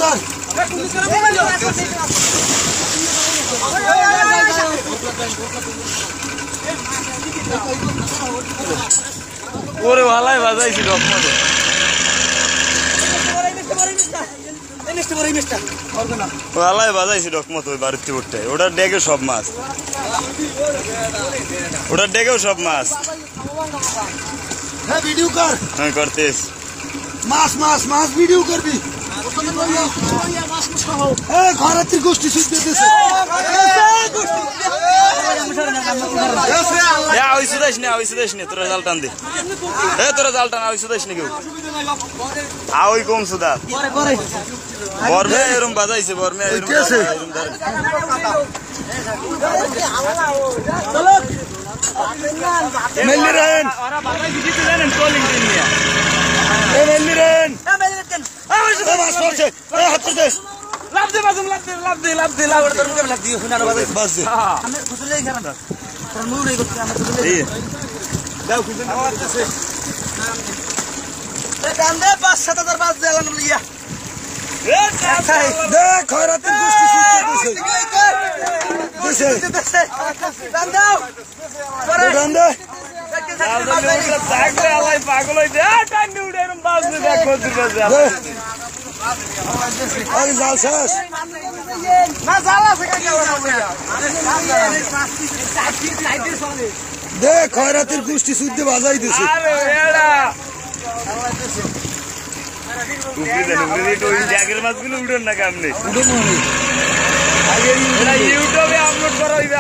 কর ওরে ভালাই বাজাইছি রকমত ভালাই বাজাইছি রকমত ওই বাড়িতে উঠতে ওটার ডেকে সব মাছ ওটার ডেকেও সব মাছ হ্যাঁ ভিডিও কর হ্যাঁ করতেস মাছ মাছ মাছ ভিডিও করবি ঘরের গোষ্ঠী সুদ দিতেছে তোরা জাল টান দে তোরা জাল টান ওই সুদাইস নি কেউ ওই কম সুদা বর্মে এরম বাজাইছে বর্মে পাগল জাল শেষ দেখ খয়রাতের গোষ্ঠী শুদ্ধ বাজাই দিছে মাছগুলো উঠোন না কামনে ইউটিউবে আপলোড করা হইবে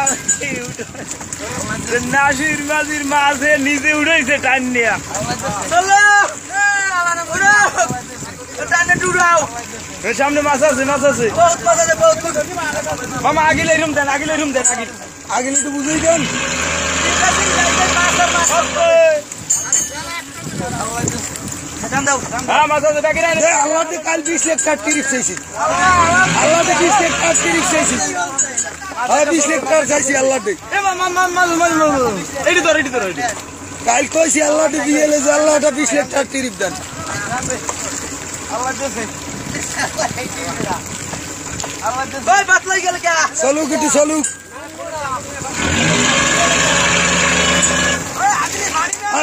নাসির মাঝির মাঝে নিজে উঠেছে টান নিয়া সামনে মাছ আছে মামা আগিলে এরম দেন আগিলে একটু বুঝেই দেন আল্লাহ কাল 20 লাখ টাকা টিরিপ চাইছি আল্লাহ 20 লাখ টাকা টিরিপ চাইছি 20 লাখ টাকা চাইছি আল্লাহ কাল কইছি আল্লাহ দিয়ে এলে যে আল্লাহটা 20 লাখ টাকা টিরিপ দেন চলুক একটু চলুক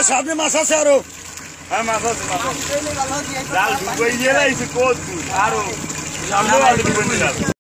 সামনে মাছ আছে আরো মাছ আছে জাল ঢুকাই গেলে কত আরো সামনে